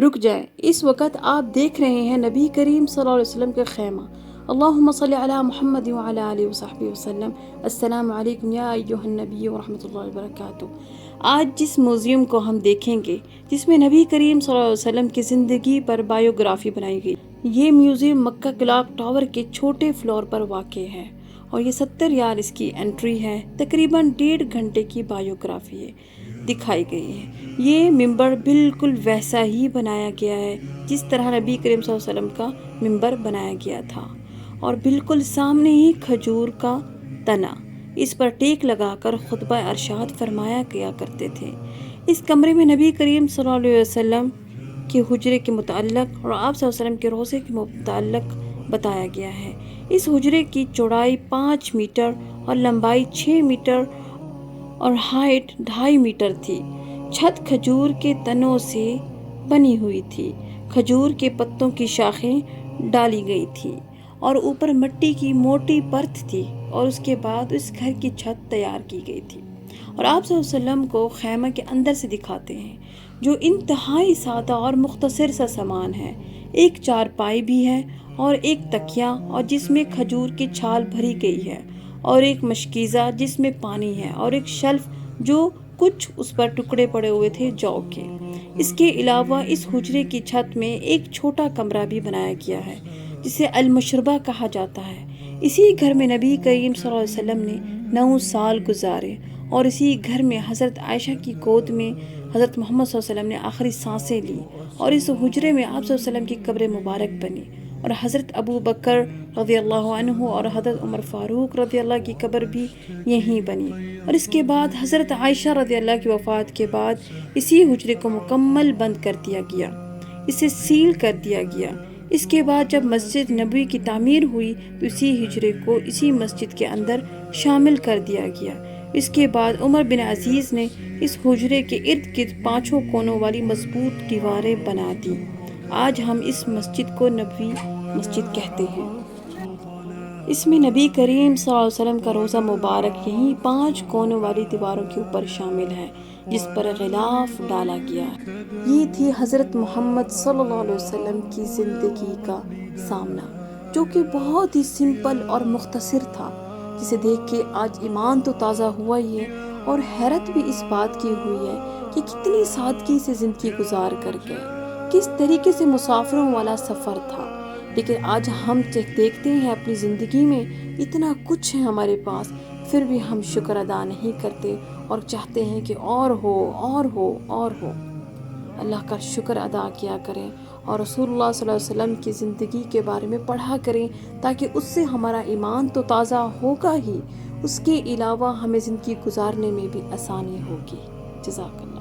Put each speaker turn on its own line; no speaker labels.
رک جائے، اس وقت آپ دیکھ رہے ہیں نبی کریم صلی اللہ علیہ وسلم کا خیمہ۔ اللہم صلی علی محمد وعلی آلہ وصحبہ وسلم۔ السلام علیکم یا ایہا النبی ورحمۃ اللہ وبرکاتہ۔ آج جس میوزیم کو ہم دیکھیں گے، جس میں نبی کریم صلی اللہ علیہ وسلم کی زندگی پر بایوگرافی بنائی گئی، یہ میوزیم مکہ کلاک ٹاور کے چھوٹے فلور پر واقع ہے اور یہ 70 ریال اس کی انٹری ہے۔ تقریباً 1.5 گھنٹے کی بایوگرافی ہے دکھائی گئی ہے۔ یہ ممبر بالکل ویسا ہی بنایا گیا ہے جس طرح نبی کریم صلی اللہ علیہ وسلم کا ممبر بنایا گیا تھا، اور بالکل سامنے ہی کھجور کا تنا، اس پر ٹیک لگا کر خطبہ ارشاد فرمایا کیا کرتے تھے۔ اس کمرے میں نبی کریم صلی اللہ علیہ وسلم کے حجرے کے متعلق اور آپ صلی اللہ علیہ وسلم کے روضے کے متعلق بتایا گیا ہے۔ اس حجرے کی چوڑائی 5 میٹر اور لمبائی 6 میٹر اور ہائٹ 2.5 میٹر تھی۔ چھت کھجور کے تنوں سے بنی ہوئی تھی، کھجور کے پتوں کی شاخیں ڈالی گئی تھیں اور اوپر مٹی کی موٹی پرت تھی، اور اس کے بعد اس گھر کی چھت تیار کی گئی تھی۔ اور آپ صلی اللہ علیہ وسلم کو خیمہ کے اندر سے دکھاتے ہیں، جو انتہائی سادہ اور مختصر سا سامان ہے۔ ایک چارپائی بھی ہے اور ایک تکیہ، اور جس میں کھجور کی چھال بھری گئی ہے، اور ایک مشکیزہ جس میں پانی ہے، اور ایک شیلف جو کچھ اس پر ٹکڑے پڑے ہوئے تھے جو کے۔ اس کے علاوہ اس حجرے کی چھت میں ایک چھوٹا کمرہ بھی بنایا گیا ہے جسے المشربہ کہا جاتا ہے۔ اسی گھر میں نبی کریم صلی اللہ علیہ وسلم نے 9 سال گزارے، اور اسی گھر میں حضرت عائشہ کی گود میں حضرت محمد صلی اللہ علیہ وسلم نے آخری سانسیں لی، اور اس حجرے میں آپ صلی اللہ علیہ وسلم کی قبر مبارک بنی، اور حضرت ابو بکر رضی اللہ عنہ اور حضرت عمر فاروق رضی اللہ کی قبر بھی یہیں بنی۔ اور اس کے بعد حضرت عائشہ رضی اللہ کی وفات کے بعد اسی حجرے کو مکمل بند کر دیا گیا، اسے سیل کر دیا گیا۔ اس کے بعد جب مسجد نبوی کی تعمیر ہوئی تو اسی حجرے کو اسی مسجد کے اندر شامل کر دیا گیا۔ اس کے بعد عمر بن عزیز نے اس حجرے کے ارد گرد 5 کونوں والی مضبوط دیواریں بنا دیں۔ آج ہم اس مسجد کو نبوی مسجد کہتے ہیں۔ اس میں نبی کریم صلی اللہ علیہ وسلم کا روضہ مبارک یہیں 5 کونوں والی دیواروں کے اوپر شامل ہے، جس پر غلاف ڈالا گیا ہے۔ یہ تھی حضرت محمد صلی اللہ علیہ وسلم کی زندگی کا سامنا، جو کہ بہت ہی سمپل اور مختصر تھا، جسے دیکھ کے آج ایمان تو تازہ ہوا ہی ہے، اور حیرت بھی اس بات کی ہوئی ہے کہ کتنی سادگی سے زندگی گزار کر گئے، کس طریقے سے مسافروں والا سفر تھا۔ لیکن آج ہم دیکھتے ہیں اپنی زندگی میں اتنا کچھ ہے ہمارے پاس، پھر بھی ہم شکر ادا نہیں کرتے اور چاہتے ہیں کہ اور ہو اور ہو اور ہو۔ اللہ کا شکر ادا کیا کریں اور رسول اللہ صلی اللہ علیہ وسلم کی زندگی کے بارے میں پڑھا کریں، تاکہ اس سے ہمارا ایمان تو تازہ ہوگا ہی، اس کے علاوہ ہمیں زندگی گزارنے میں بھی آسانی ہوگی۔ جزاک اللہ۔